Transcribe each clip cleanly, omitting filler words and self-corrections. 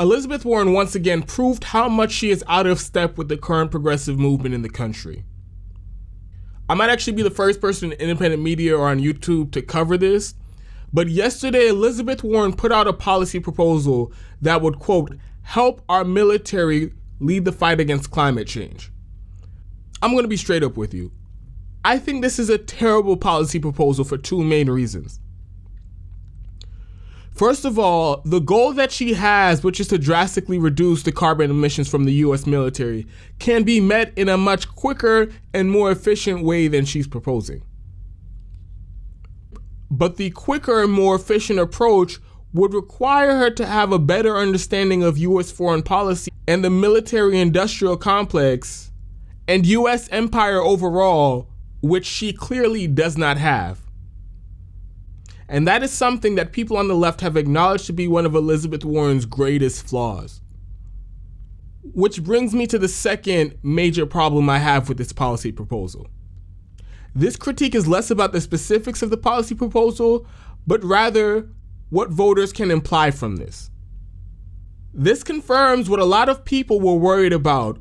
Elizabeth Warren once again proved how much she is out of step with the current progressive movement in the country. I might actually be the first person in independent media or on YouTube to cover this, but yesterday Elizabeth Warren put out a policy proposal that would, quote, help our military lead the fight against climate change. I'm going to be straight up with you. I think this is a terrible policy proposal for two main reasons. First of all, the goal that she has, which is to drastically reduce the carbon emissions from the US military, can be met in a much quicker and more efficient way than she's proposing. But the quicker and more efficient approach would require her to have a better understanding of US foreign policy and the military-industrial complex and US empire overall, which she clearly does not have. And that is something that people on the left have acknowledged to be one of Elizabeth Warren's greatest flaws. Which brings me to the second major problem I have with this policy proposal. This critique is less about the specifics of the policy proposal, but rather what voters can imply from this. This confirms what a lot of people were worried about,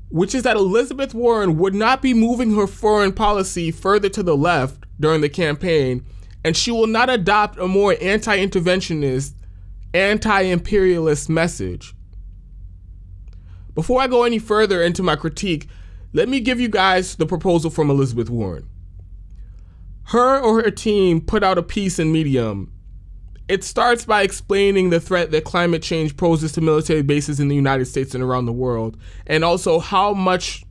which is that Elizabeth Warren would not be moving her foreign policy further to the left during the campaign, and she will not adopt a more anti-interventionist, anti-imperialist message. Before I go any further into my critique, let me give you guys the proposal from Elizabeth Warren. Her or her team put out a piece in Medium. It starts by explaining the threat that climate change poses to military bases in the United States and around the world, and also how much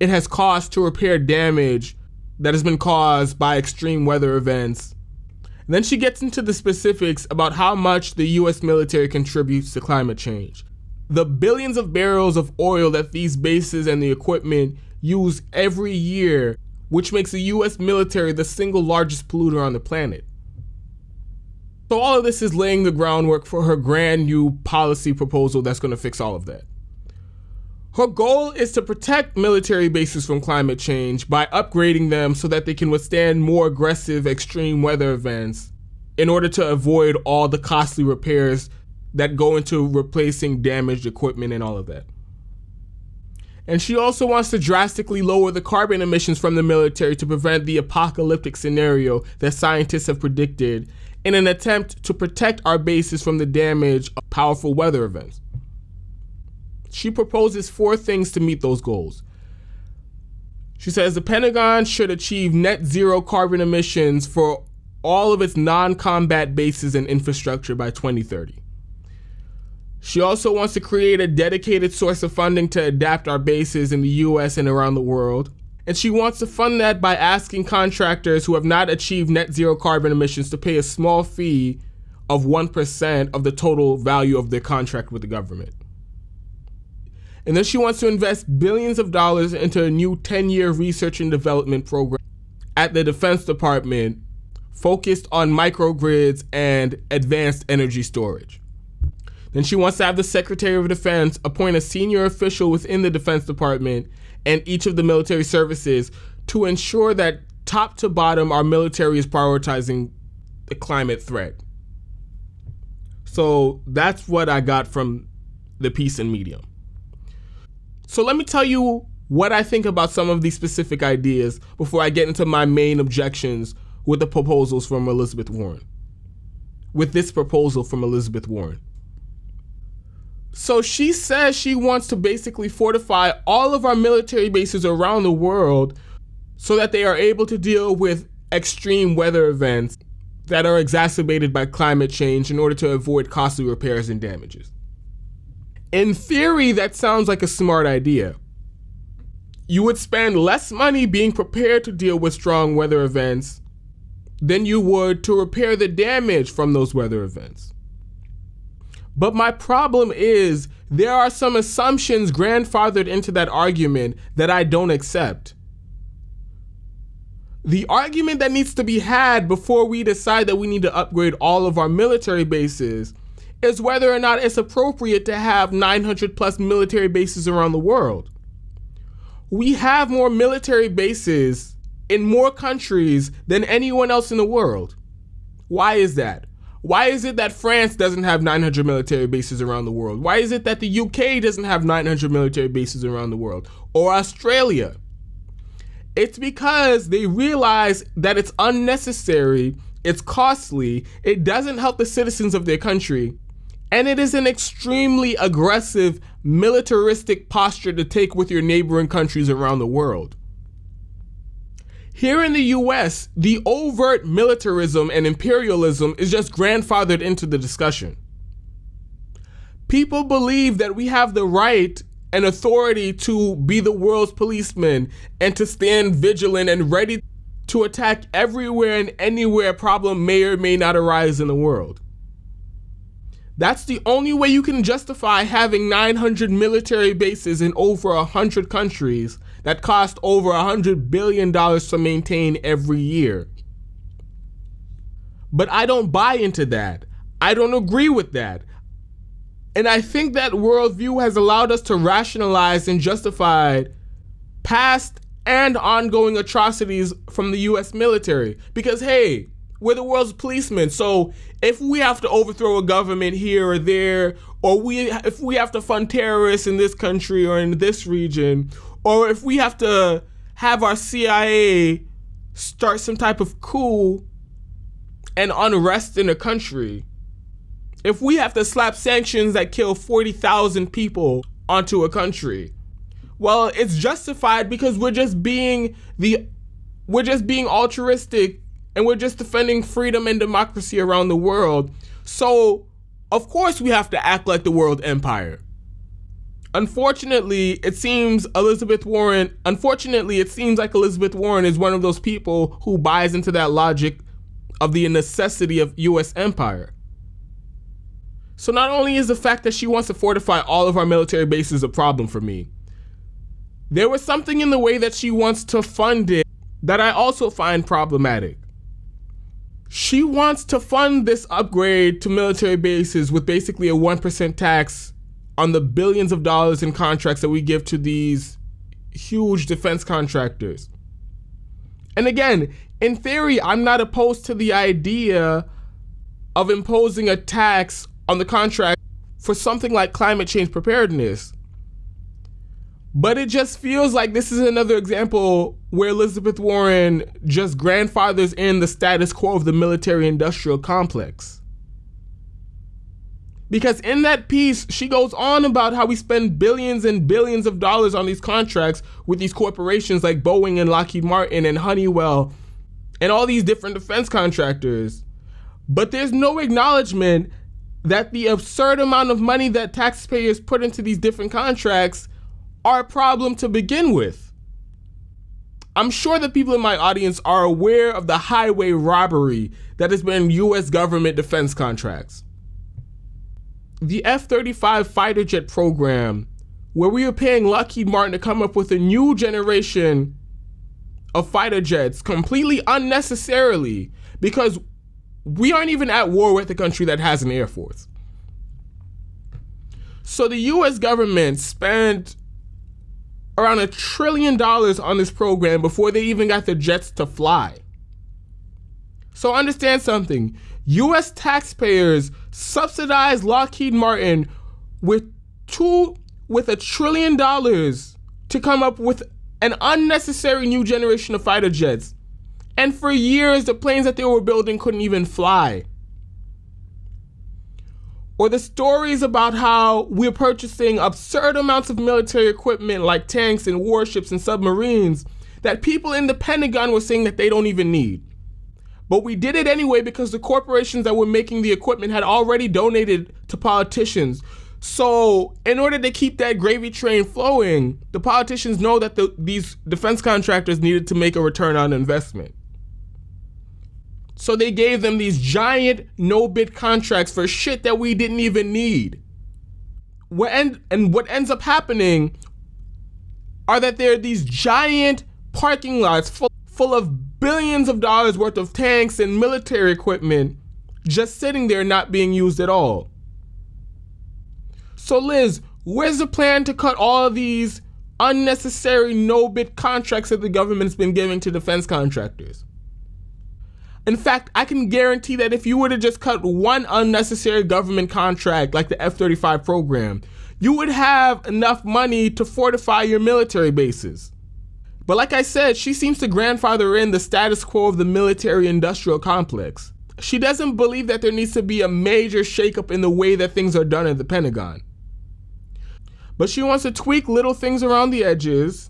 it has cost to repair damage that has been caused by extreme weather events. And then she gets into the specifics about how much the US military contributes to climate change. The billions of barrels of oil that these bases and the equipment use every year, which makes the US military the single largest polluter on the planet. So all of this is laying the groundwork for her grand new policy proposal that's going to fix all of that. Her goal is to protect military bases from climate change by upgrading them so that they can withstand more aggressive extreme weather events in order to avoid all the costly repairs that go into replacing damaged equipment and all of that. And she also wants to drastically lower the carbon emissions from the military to prevent the apocalyptic scenario that scientists have predicted in an attempt to protect our bases from the damage of powerful weather events. She proposes 4 things to meet those goals. She says the Pentagon should achieve net zero carbon emissions for all of its non-combat bases and infrastructure by 2030. She also wants to create a dedicated source of funding to adapt our bases in the US and around the world. And she wants to fund that by asking contractors who have not achieved net zero carbon emissions to pay a small fee of 1% of the total value of their contract with the government. And then she wants to invest billions of dollars into a new 10-year research and development program at the Defense Department focused on microgrids and advanced energy storage. Then she wants to have the Secretary of Defense appoint a senior official within the Defense Department and each of the military services to ensure that top to bottom our military is prioritizing the climate threat. So that's what I got from the piece in Medium. So let me tell you what I think about some of these specific ideas before I get into my main objections with the proposals from Elizabeth Warren. With this proposal from Elizabeth Warren. So she says she wants to basically fortify all of our military bases around the world so that they are able to deal with extreme weather events that are exacerbated by climate change in order to avoid costly repairs and damages. In theory, that sounds like a smart idea. You would spend less money being prepared to deal with strong weather events than you would to repair the damage from those weather events. But my problem is there are some assumptions grandfathered into that argument that I don't accept. The argument that needs to be had before we decide that we need to upgrade all of our military bases is whether or not it's appropriate to have 900 plus military bases around the world. We have more military bases in more countries than anyone else in the world. Why is that? Why is it that France doesn't have 900 military bases around the world? Why is it that the UK doesn't have 900 military bases around the world? Or Australia? It's because they realize that it's unnecessary, it's costly, it doesn't help the citizens of their country, and it is an extremely aggressive, militaristic posture to take with your neighboring countries around the world. Here in the US, the overt militarism and imperialism is just grandfathered into the discussion. People believe that we have the right and authority to be the world's policemen and to stand vigilant and ready to attack everywhere and anywhere a problem may or may not arise in the world. That's the only way you can justify having 900 military bases in over 100 countries that cost over $100 billion to maintain every year. But I don't buy into that. I don't agree with that. And I think that worldview has allowed us to rationalize and justify past and ongoing atrocities from the US military. Because hey, we're the world's policemen, so if we have to overthrow a government here or there, or if we have to fund terrorists in this country or in this region, or if we have to have our CIA start some type of coup and unrest in a country, if we have to slap sanctions that kill 40,000 people onto a country, well, it's justified because we're just being altruistic and we're just defending freedom and democracy around the world. So, of course, we have to act like the world empire. Unfortunately, it seems like Elizabeth Warren is one of those people who buys into that logic of the necessity of US empire. So not only is the fact that she wants to fortify all of our military bases a problem for me, there was something in the way that she wants to fund it that I also find problematic. She wants to fund this upgrade to military bases with basically a 1% tax on the billions of dollars in contracts that we give to these huge defense contractors. And again, in theory, I'm not opposed to the idea of imposing a tax on the contract for something like climate change preparedness. But it just feels like this is another example where Elizabeth Warren just grandfathers in the status quo of the military-industrial complex. Because in that piece, she goes on about how we spend billions and billions of dollars on these contracts with these corporations like Boeing and Lockheed Martin and Honeywell and all these different defense contractors. But there's no acknowledgement that the absurd amount of money that taxpayers put into these different contracts are a problem to begin with. I'm sure that people in my audience are aware of the highway robbery that has been US government defense contracts. The F-35 fighter jet program, where we were paying Lockheed Martin to come up with a new generation of fighter jets completely unnecessarily because we aren't even at war with a country that has an air force. So the US government spent around $1 trillion on this program before they even got the jets to fly. So understand something. US taxpayers subsidized Lockheed Martin with $1 trillion to come up with an unnecessary new generation of fighter jets. And for years, the planes that they were building couldn't even fly. Or the stories about how we're purchasing absurd amounts of military equipment like tanks and warships and submarines that people in the Pentagon were saying that they don't even need. But we did it anyway because the corporations that were making the equipment had already donated to politicians. So in order to keep that gravy train flowing, the politicians know that these defense contractors needed to make a return on investment. So they gave them these giant no-bid contracts for shit that we didn't even need. What ends up happening are that there are these giant parking lots full of billions of dollars worth of tanks and military equipment just sitting there not being used at all. So Liz, where's the plan to cut all of these unnecessary no-bid contracts that the government's been giving to defense contractors? In fact, I can guarantee that if you were to just cut one unnecessary government contract like the F-35 program, you would have enough money to fortify your military bases. But like I said, she seems to grandfather in the status quo of the military-industrial complex. She doesn't believe that there needs to be a major shakeup in the way that things are done at the Pentagon. But she wants to tweak little things around the edges,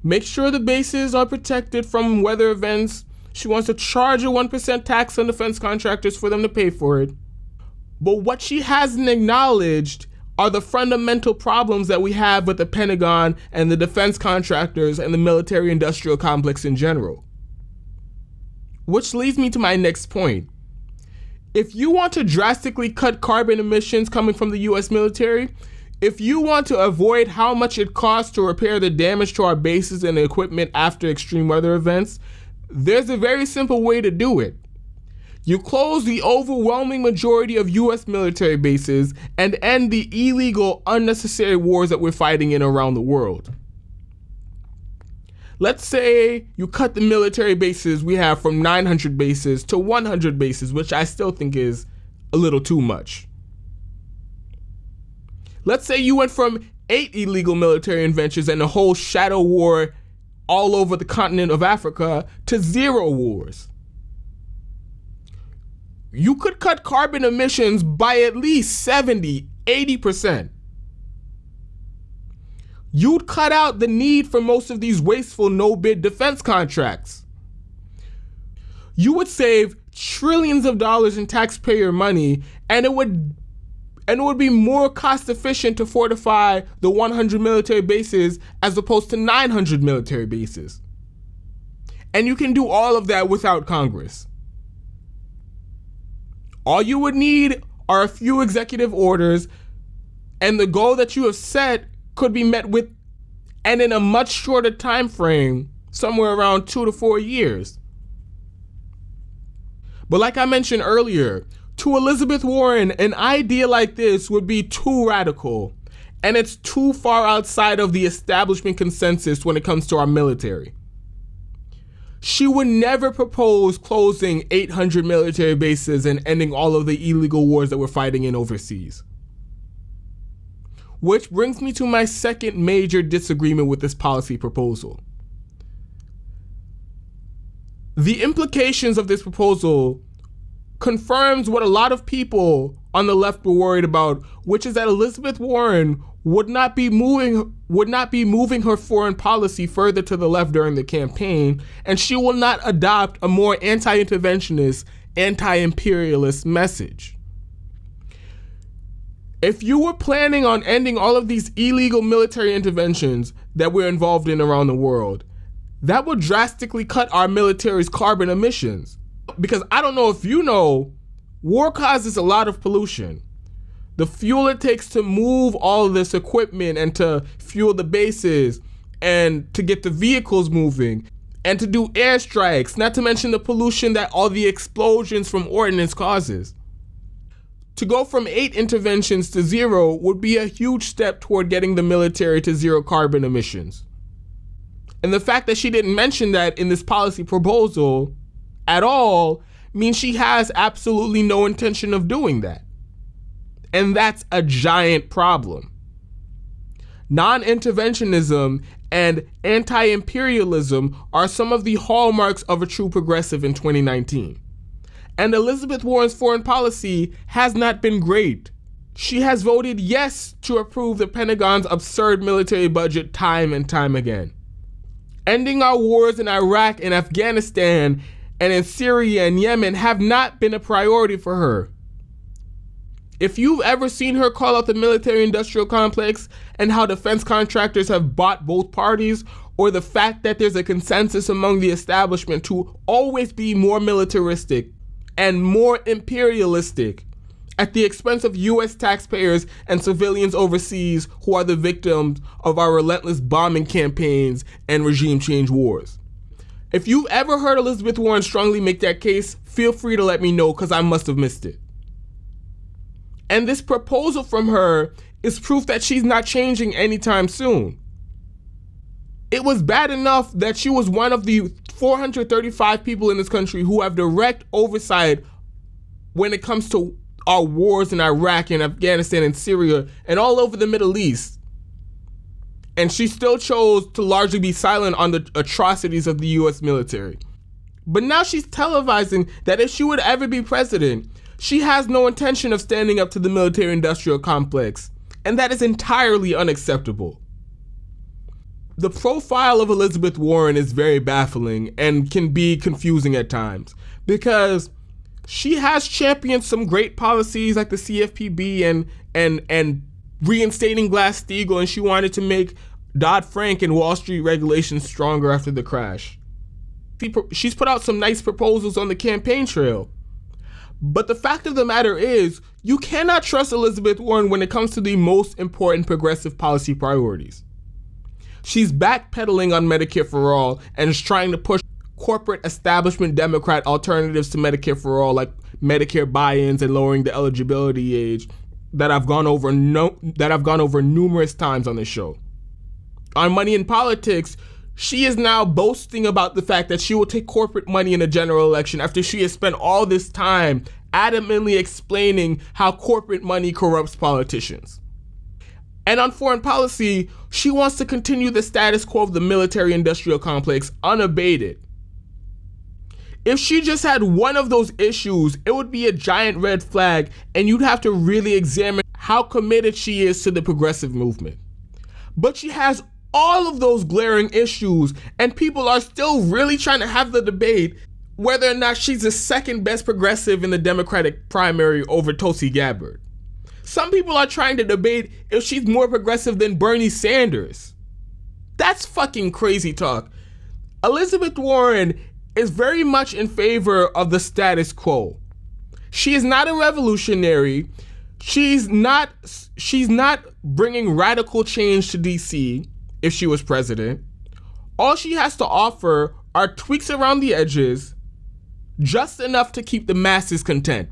make sure the bases are protected from weather events. She wants to charge a 1% tax on defense contractors for them to pay for it. But what she hasn't acknowledged are the fundamental problems that we have with the Pentagon and the defense contractors and the military-industrial complex in general. Which leads me to my next point. If you want to drastically cut carbon emissions coming from the US military, if you want to avoid how much it costs to repair the damage to our bases and equipment after extreme weather events, there's a very simple way to do it. You close the overwhelming majority of US military bases and end the illegal, unnecessary wars that we're fighting in around the world. Let's say you cut the military bases we have from 900 bases to 100 bases, which I still think is a little too much. Let's say you went from 8 illegal military inventions and a whole shadow war all over the continent of Africa to 0 wars. You could cut carbon emissions by at least 70, 80%. You'd cut out the need for most of these wasteful no-bid defense contracts. You would save trillions of dollars in taxpayer money, and it would be more cost efficient to fortify the 100 military bases as opposed to 900 military bases. And you can do all of that without Congress. All you would need are a few executive orders, and the goal that you have set could be met with, and in a much shorter time frame, somewhere around 2 to 4 years. But like I mentioned earlier, to Elizabeth Warren, an idea like this would be too radical, and it's too far outside of the establishment consensus when it comes to our military. She would never propose closing 800 military bases and ending all of the illegal wars that we're fighting in overseas. Which brings me to my second major disagreement with this policy proposal. The implications of this proposal confirms what a lot of people on the left were worried about, which is that Elizabeth Warren would not be moving her foreign policy further to the left during the campaign, and she will not adopt a more anti-interventionist, anti-imperialist message. If you were planning on ending all of these illegal military interventions that we're involved in around the world, that would drastically cut our military's carbon emissions. Because I don't know if you know, war causes a lot of pollution. The fuel it takes to move all of this equipment and to fuel the bases and to get the vehicles moving and to do airstrikes, not to mention the pollution that all the explosions from ordnance causes. To go from 8 interventions to 0 would be a huge step toward getting the military to 0 carbon emissions. And the fact that she didn't mention that in this policy proposal at all means she has absolutely no intention of doing that. And that's a giant problem. Non-interventionism and anti-imperialism are some of the hallmarks of a true progressive in 2019. And Elizabeth Warren's foreign policy has not been great. She has voted yes to approve the Pentagon's absurd military budget time and time again. Ending our wars in Iraq and Afghanistan and in Syria and Yemen have not been a priority for her. If you've ever seen her call out the military-industrial complex and how defense contractors have bought both parties, or the fact that there's a consensus among the establishment to always be more militaristic and more imperialistic at the expense of US taxpayers and civilians overseas who are the victims of our relentless bombing campaigns and regime change wars. If you've ever heard Elizabeth Warren strongly make that case, feel free to let me know, because I must have missed it. And this proposal from her is proof that she's not changing anytime soon. It was bad enough that she was one of the 435 people in this country who have direct oversight when it comes to our wars in Iraq and Afghanistan and Syria and all over the Middle East. And she still chose to largely be silent on the atrocities of the US military. But now she's televising that if she would ever be president, she has no intention of standing up to the military-industrial complex. And that is entirely unacceptable. The profile of Elizabeth Warren is very baffling and can be confusing at times because she has championed some great policies like the CFPB and reinstating Glass-Steagall, and she wanted to make Dodd-Frank and Wall Street regulations stronger after the crash. She's put out some nice proposals on the campaign trail. But the fact of the matter is, you cannot trust Elizabeth Warren when it comes to the most important progressive policy priorities. She's backpedaling on Medicare for All and is trying to push corporate establishment Democrat alternatives to Medicare for All, like Medicare buy-ins and lowering the eligibility age that I've gone over numerous times on this show. On Money in Politics, she is now boasting about the fact that she will take corporate money in a general election after she has spent all this time adamantly explaining how corporate money corrupts politicians. And on foreign policy, she wants to continue the status quo of the military-industrial complex unabated. If she just had one of those issues, it would be a giant red flag, and you'd have to really examine how committed she is to the progressive movement. But she has all of those glaring issues, and people are still really trying to have the debate whether or not she's the second best progressive in the Democratic primary over Tulsi Gabbard. Some people are trying to debate if she's more progressive than Bernie Sanders. That's fucking crazy talk. Elizabeth Warren is very much in favor of the status quo. She is not a revolutionary. She's not bringing radical change to DC if she was president. All she has to offer are tweaks around the edges, just enough to keep the masses content.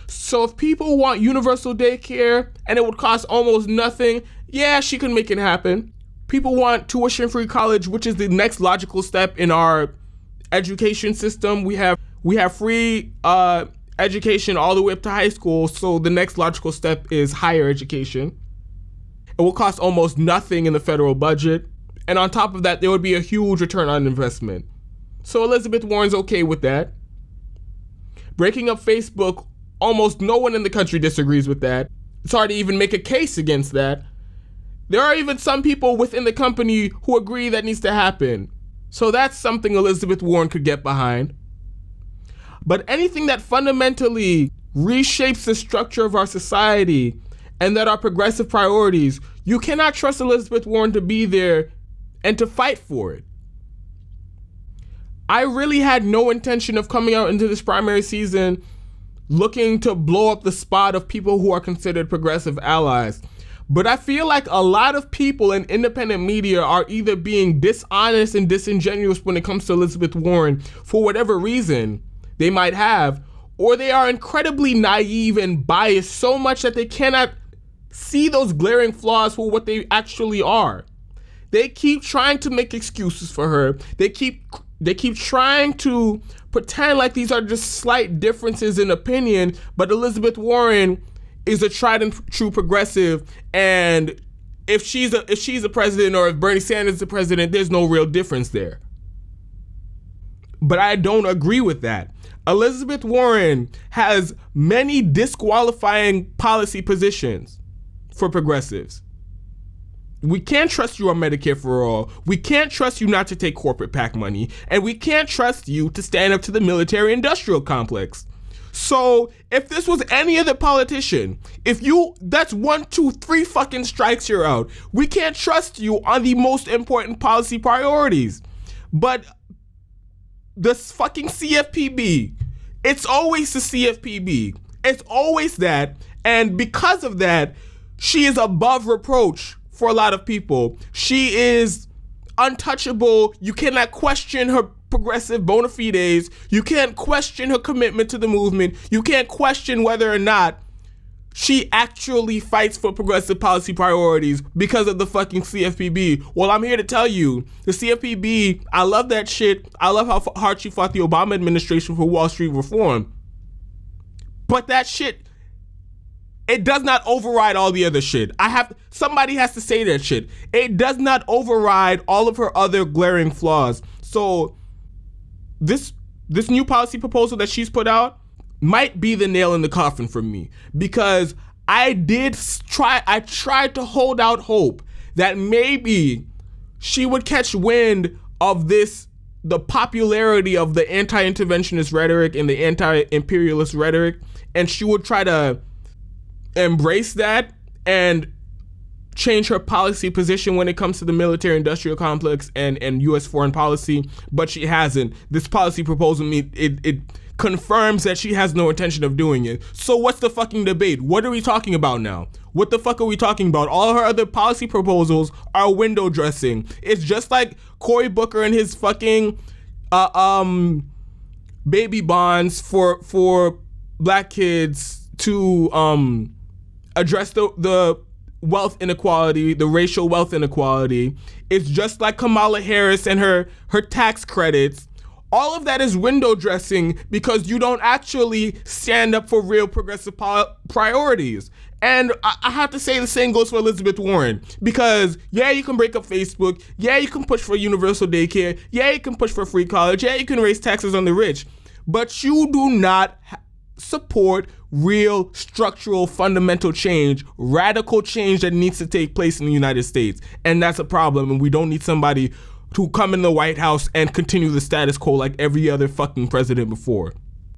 So if people want universal daycare and it would cost almost nothing, yeah, she can make it happen. People want tuition-free college, which is the next logical step in our education system. We have free education all the way up to high school, so the next logical step is higher education. It will cost almost nothing in the federal budget, and on top of that, there would be a huge return on investment. So Elizabeth Warren's okay with that. Breaking up Facebook, almost no one in the country disagrees with that. It's hard to even make a case against that. There are even some people within the company who agree that needs to happen. So that's something Elizabeth Warren could get behind. But anything that fundamentally reshapes the structure of our society and that are progressive priorities, you cannot trust Elizabeth Warren to be there and to fight for it. I really had no intention of coming out into this primary season looking to blow up the spot of people who are considered progressive allies. But I feel like a lot of people in independent media are either being dishonest and disingenuous when it comes to Elizabeth Warren for whatever reason they might have, or they are incredibly naive and biased so much that they cannot see those glaring flaws for what they actually are. They keep trying to make excuses for her. They keep trying to pretend like these are just slight differences in opinion, but Elizabeth Warren is a tried and true progressive, and if she's a president or if Bernie Sanders is the president, there's no real difference there. But I don't agree with that. Elizabeth Warren has many disqualifying policy positions for progressives. We can't trust you on Medicare for All. We can't trust you not to take corporate PAC money. And we can't trust you to stand up to the military-industrial complex. So if this was any other politician, that's 1, 2, 3 fucking strikes, you're out. We can't trust you on the most important policy priorities. But this fucking CFPB, it's always the CFPB. It's always that. And because of that, she is above reproach for a lot of people. She is untouchable. You cannot question her progressive bona fides. You can't question her commitment to the movement. You can't question whether or not she actually fights for progressive policy priorities because of the fucking CFPB. Well, I'm here to tell you, the CFPB, I love that shit. I love how hard she fought the Obama administration for Wall Street reform. But that shit, it does not override all the other shit. Somebody has to say that shit. It does not override all of her other glaring flaws. So this new policy proposal that she's put out might be the nail in the coffin for me, because I tried to hold out hope that maybe she would catch wind of the popularity of the anti-interventionist rhetoric and the anti-imperialist rhetoric, and she would try to embrace that and change her policy position when it comes to the military-industrial complex and U.S. foreign policy, but she hasn't. This policy proposal, it confirms that she has no intention of doing it. So what's the fucking debate? What are we talking about now? What the fuck are we talking about? All her other policy proposals are window dressing. It's just like Cory Booker and his fucking baby bonds for black kids to address the wealth inequality, the racial wealth inequality. It's just like Kamala Harris and her tax credits. All of that is window dressing because you don't actually stand up for real progressive priorities. And I have to say the same goes for Elizabeth Warren, because yeah, you can break up Facebook. Yeah, you can push for universal daycare. Yeah, you can push for free college. Yeah, you can raise taxes on the rich. But you do not support real structural fundamental change, radical change that needs to take place in the United States. And that's a problem. And we don't need somebody to come in the White House and continue the status quo like every other fucking president before.